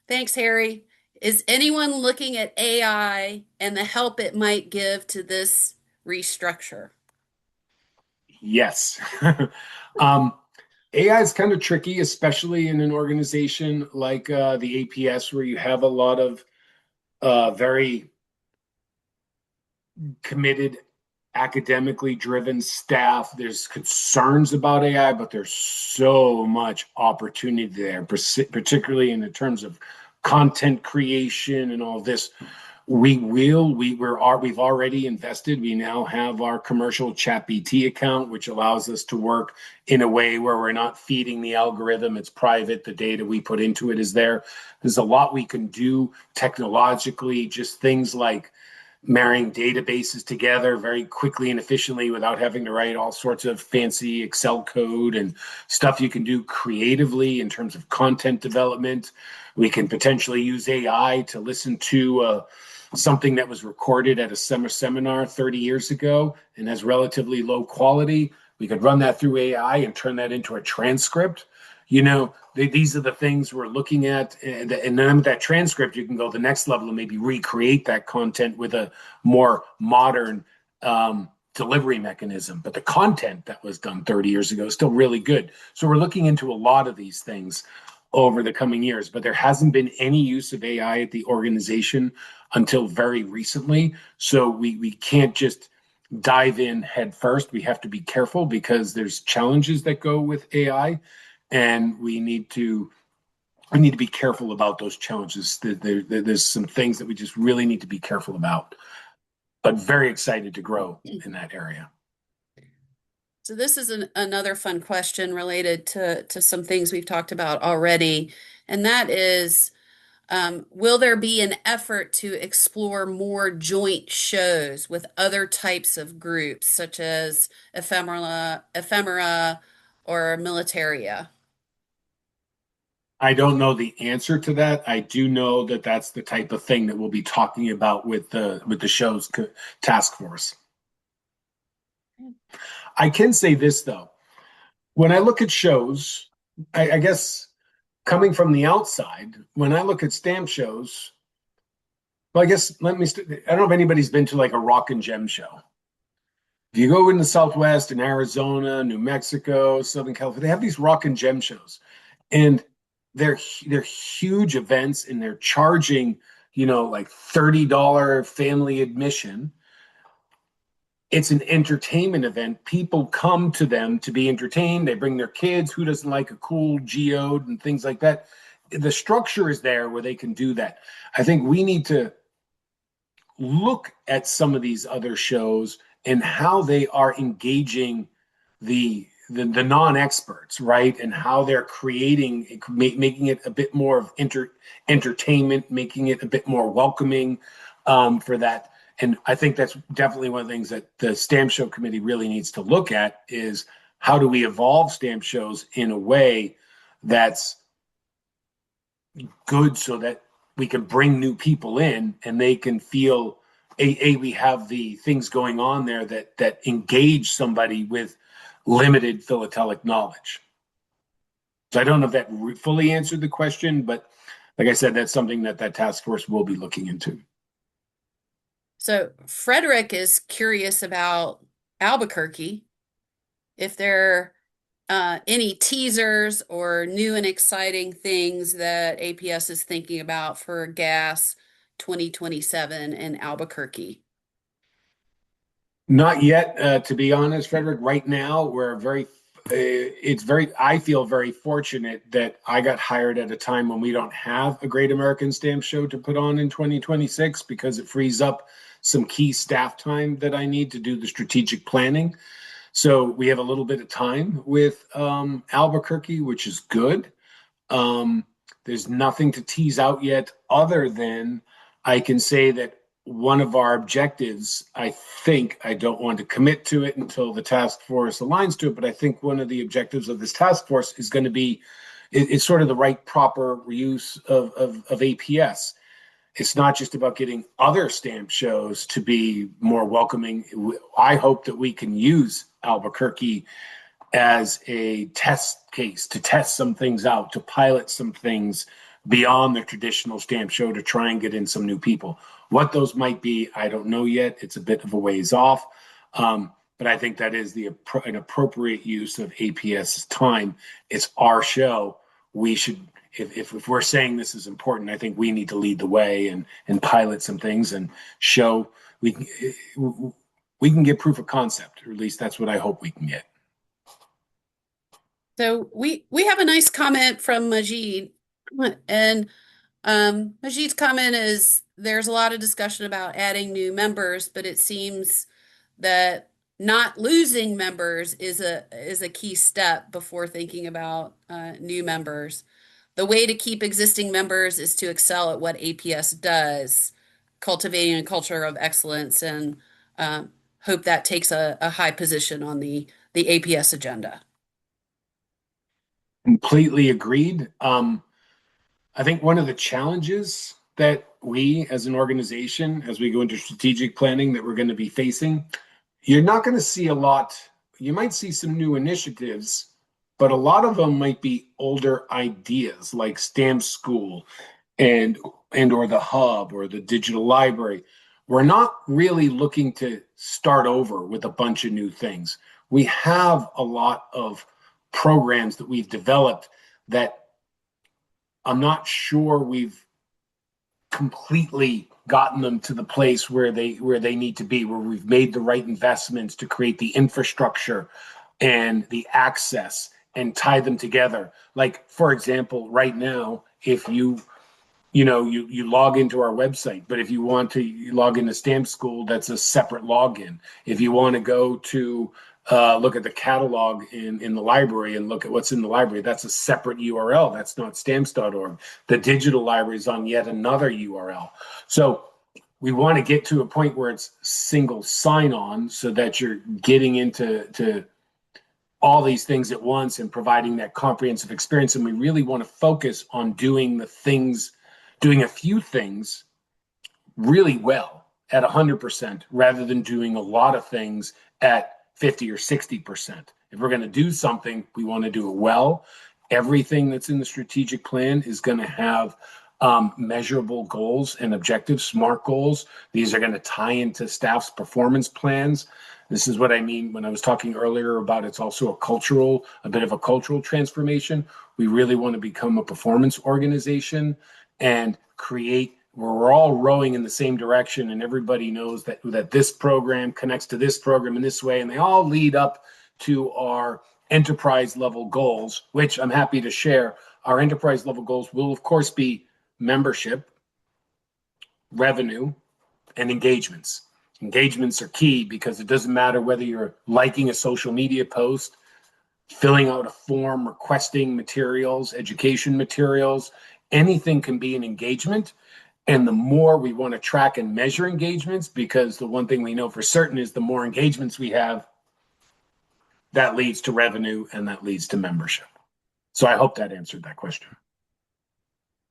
Thanks, Harry. Is anyone looking at AI and the help it might give to this restructure? Yes. AI is kind of tricky, especially in an organization like the APS, where you have a lot of very committed, academically driven staff. There's concerns about AI, but there's so much opportunity there, particularly in the terms of content creation and all this. We've already invested. We now have our commercial ChatGPT account, which allows us to work in a way where we're not feeding the algorithm. It's private. The data we put into it is there. There's a lot we can do technologically, just things like marrying databases together very quickly and efficiently without having to write all sorts of fancy Excel code, and stuff you can do creatively in terms of content development. We can potentially use AI to listen to something that was recorded at a summer seminar 30 years ago and has relatively low quality. We could run that through AI and turn that into a transcript. These are the things we're looking at. And then with that transcript, you can go the next level and maybe recreate that content with a more modern delivery mechanism. But the content that was done 30 years ago is still really good. So we're looking into a lot of these things over the coming years, but there hasn't been any use of AI at the organization until very recently. So we can't just dive in head first. We have to be careful because there's challenges that go with AI, and we need to be careful about those challenges. There's some things that we just really need to be careful about, but very excited to grow in that area. So this is another fun question related to some things we've talked about already, and that is, will there be an effort to explore more joint shows with other types of groups, such as ephemera or militaria? I don't know the answer to that. I do know that that's the type of thing that we'll be talking about with the show's task force. I can say this, though. When I look at shows, I guess coming from the outside, when I look at stamp shows, well, I guess I don't know if anybody's been to like a rock and gem show. If you go in the Southwest, in Arizona, New Mexico, Southern California, they have these rock and gem shows, and they're huge events, and they're charging, like $30 family admission. It's an entertainment event. People come to them to be entertained. They bring their kids. Who doesn't like a cool geode and things like that? The structure is there where they can do that. I think we need to look at some of these other shows and how they are engaging the non-experts, right? And how they're making it a bit more of entertainment, making it a bit more welcoming for that. And I think that's definitely one of the things that the Stamp Show Committee really needs to look at is how do we evolve stamp shows in a way that's good so that we can bring new people in and they can feel, we have the things going on there that engage somebody with limited philatelic knowledge. So I don't know if that fully answered the question, but like I said, that's something that that task force will be looking into. So Frederick is curious about Albuquerque, if there are any teasers or new and exciting things that APS is thinking about for gas 2027 in Albuquerque. Not yet, to be honest, Frederick. Right now, I feel very fortunate that I got hired at a time when we don't have a Great American Stamp Show to put on in 2026 because it frees up some key staff time that I need to do the strategic planning. So we have a little bit of time with Albuquerque, which is good. Um, there's nothing to tease out yet, other than I can say that one of our objectives, I think, I don't want to commit to it until the task force aligns to it, but I think one of the objectives of this task force is going to be it's sort of the right proper use of APS. It's not just about getting other stamp shows to be more welcoming. I hope that we can use Albuquerque as a test case to test some things out, to pilot some things beyond the traditional stamp show to try and get in some new people. What those might be, I don't know yet. It's a bit of a ways off. But I think that is an appropriate use of APS's time. It's our show. We should, if we're saying this is important, I think we need to lead the way and pilot some things and show we can get proof of concept, or at least that's what I hope we can get. So we have a nice comment from Majid, and Majid's comment is there's a lot of discussion about adding new members, but it seems that not losing members is a key step before thinking about new members. The way to keep existing members is to excel at what APS does, cultivating a culture of excellence, and hope that takes a high position on the APS agenda. Completely agreed. I think one of the challenges that we as an organization, as we go into strategic planning, that we're going to be facing, you're not going to see a lot. You might see some new initiatives, but a lot of them might be older ideas like Stamp School and or the hub or the digital library. We're not really looking to start over with a bunch of new things. We have a lot of programs that we've developed that I'm not sure we've completely gotten them to the place where they need to be, where we've made the right investments to create the infrastructure and the access and tie them together. Like, for example, right now, if you log into our website, but if you want to log into Stamp School, that's a separate login. If you want to go to look at the catalog in the library and look at what's in the library, that's a separate URL. That's not stamps.org. The digital library is on yet another URL. So we want to get to a point where it's single sign-on so that you're getting into all these things at once and providing that comprehensive experience. And we really want to focus on doing a few things really well at 100% rather than doing a lot of things at 50 or 60%. If we're going to do something, we want to do it well. Everything that's in the strategic plan is going to have measurable goals and objectives, SMART goals. These are going to tie into staff's performance plans. This is what I mean when I was talking earlier about it's also a bit of a cultural transformation. We really want to become a performance organization and create where we're all rowing in the same direction and everybody knows that this program connects to this program in this way, and they all lead up to our enterprise level goals, which I'm happy to share. Our enterprise level goals will, of course, be membership, revenue, and engagements. Engagements are key because it doesn't matter whether you're liking a social media post, filling out a form, requesting materials, education materials, anything can be an engagement. And the more we want to track and measure engagements, because the one thing we know for certain is the more engagements we have, that leads to revenue and that leads to membership. So I hope that answered that question.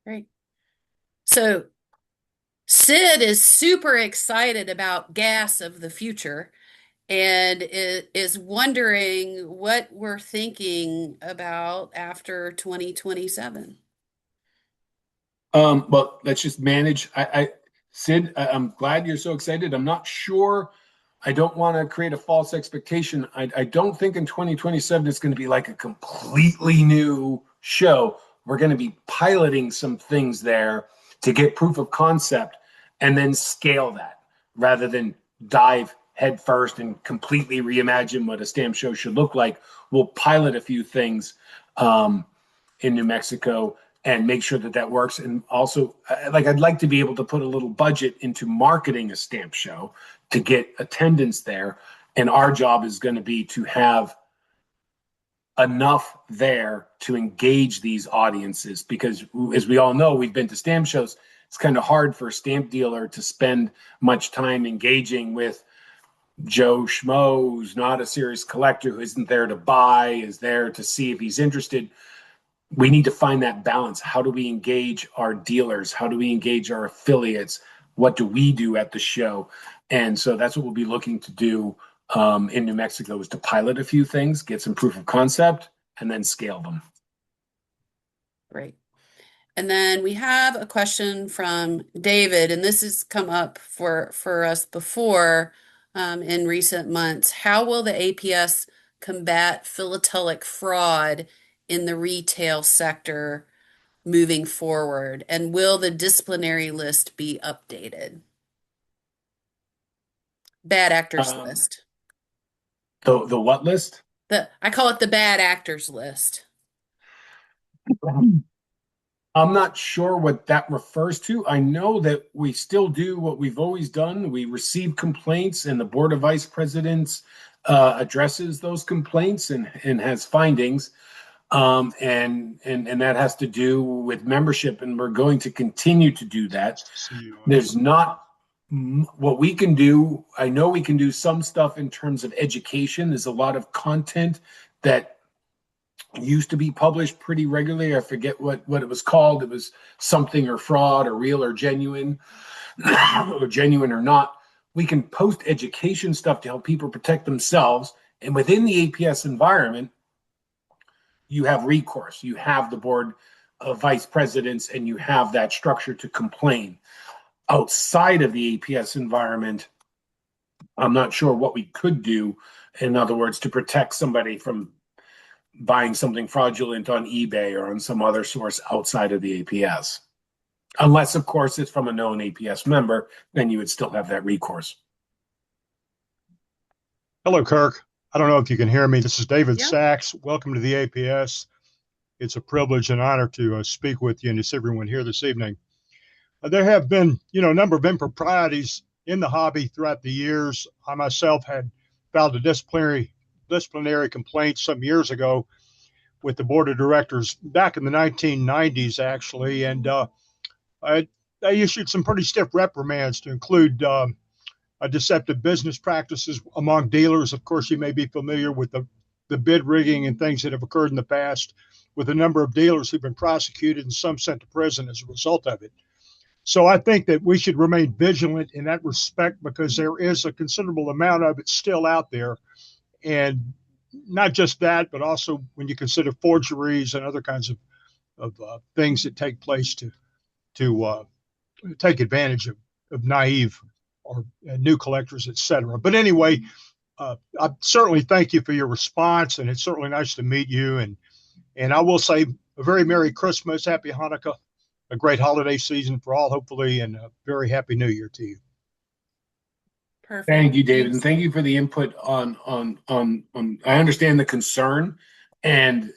Great. So Sid is super excited about gas of the future. and is wondering what we're thinking about after 2027. Well, let's just manage. Sid, I'm glad you're so excited. I'm not sure. I don't want to create a false expectation. I don't think in 2027 it's going to be like a completely new show. We're going to be piloting some things there to get proof of concept and then scale that rather than dive headfirst and completely reimagine what a stamp show should look like. We'll pilot a few things in New Mexico and make sure that that works. And also, like, I'd like to be able to put a little budget into marketing a stamp show to get attendance there. And our job is going to be to have enough there to engage these audiences because, as we all know, we've been to stamp shows. It's kind of hard for a stamp dealer to spend much time engaging with Joe Schmo, who's not a serious collector, who isn't there to buy, is there to see if he's interested. We need to find that balance. How do we engage our dealers? How do we engage our affiliates? What do we do at the show? And so that's what we'll be looking to do in New Mexico, is to pilot a few things, get some proof of concept, and then scale them. Great. And then we have a question from David, and this has come up for us before in recent months. How will the APS combat philatelic fraud in the retail sector moving forward? And will the disciplinary list be updated? Bad actors list. The what list? I call it the bad actors list. I'm not sure what that refers to. I know that we still do what we've always done. We receive complaints, and the Board of Vice Presidents addresses those complaints and has findings. And that has to do with membership, and we're going to continue to do that. There's not what we can do. I know we can do some stuff in terms of education. There's a lot of content that used to be published pretty regularly. I forget what it was called. It was something or fraud or real or genuine or genuine or not. We can post education stuff to help people protect themselves. And within the APS environment, you have recourse. You have the board of vice presidents, and you have that structure to complain. Outside of the APS environment, I'm not sure what we could do, in other words, to protect somebody from buying something fraudulent on eBay or on some other source outside of the APS. Unless, of course, it's from a known APS member, then you would still have that recourse. Hello, Kirk. I don't know if you can hear me. This is David Yeah. Sachs. Welcome to the APS. It's a privilege and honor to speak with you and to everyone here this evening. There have been, a number of improprieties in the hobby throughout the years. I myself had filed a disciplinary complaint some years ago with the board of directors back in the 1990s, actually, and I issued some pretty stiff reprimands to include deceptive business practices among dealers. Of course, you may be familiar with the bid rigging and things that have occurred in the past with a number of dealers who've been prosecuted and some sent to prison as a result of it. So I think that we should remain vigilant in that respect because there is a considerable amount of it still out there. And not just that, but also when you consider forgeries and other kinds of things that take place to take advantage of naive or new collectors, et cetera. But anyway, I certainly thank you for your response, and it's certainly nice to meet you. And I will say a very Merry Christmas, Happy Hanukkah, a great holiday season for all, hopefully, and a very Happy New Year to you. Perfect. Thank you, David, and thank you for the input on. I understand the concern, and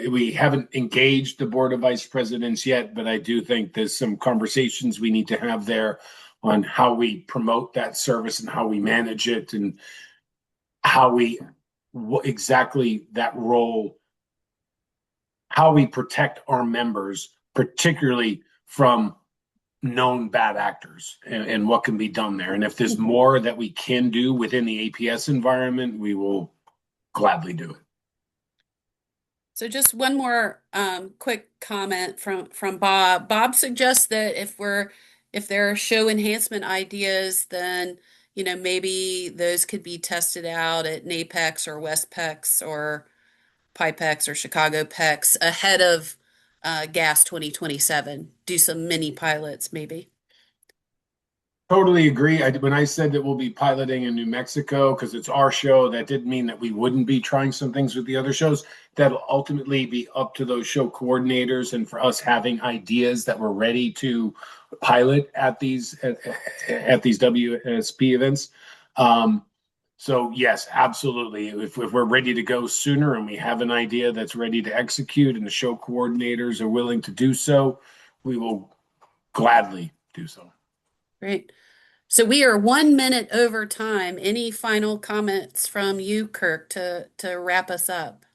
we haven't engaged the board of vice presidents yet, but I do think there's some conversations we need to have there on how we promote that service and how we manage it and how what exactly that role, how we protect our members, particularly from known bad actors and what can be done there. And if there's more that we can do within the APS environment, we will gladly do it. So just one more quick comment from Bob. Bob suggests that if there are show enhancement ideas, then maybe those could be tested out at NAPEX or WestPEX or PIPEX or Chicago PEX ahead of GAS 2027. Do some mini pilots, maybe. Totally agree. When I said that we'll be piloting in New Mexico because it's our show, that didn't mean that we wouldn't be trying some things with the other shows. That'll ultimately be up to those show coordinators and for us having ideas that we're ready to pilot at these WSP events. So yes, absolutely. If we're ready to go sooner and we have an idea that's ready to execute and the show coordinators are willing to do so, we will gladly do so. Great. So we are 1 minute over time. Any final comments from you, Kirk, to wrap us up?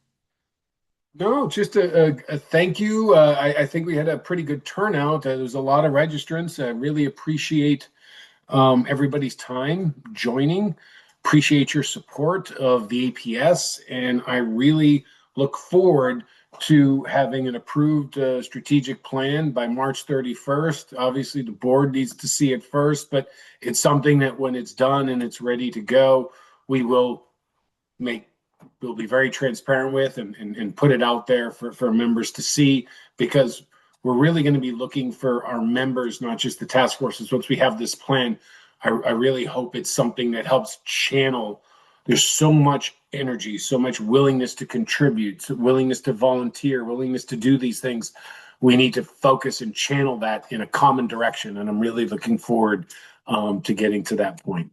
No, just a thank you. I think we had a pretty good turnout. There was a lot of registrants. I really appreciate everybody's time joining. Appreciate your support of the APS, and I really look forward to having an approved strategic plan by March 31st. Obviously, the board needs to see it first, but it's something that when it's done and it's ready to go, we will make we'll be very transparent with and put it out there for members to see, because we're really going to be looking for our members, not just the task forces. Once we have this plan, I really hope it's something that helps channel. There's so much energy, so much willingness to contribute, willingness to volunteer, willingness to do these things. We need to focus and channel that in a common direction. And I'm really looking forward to getting to that point.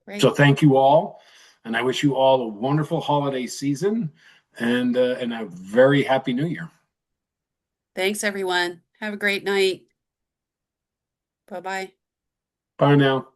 Great. So thank you all. And I wish you all a wonderful holiday season and a very happy new year. Thanks, everyone. Have a great night. Bye-bye. Bye now.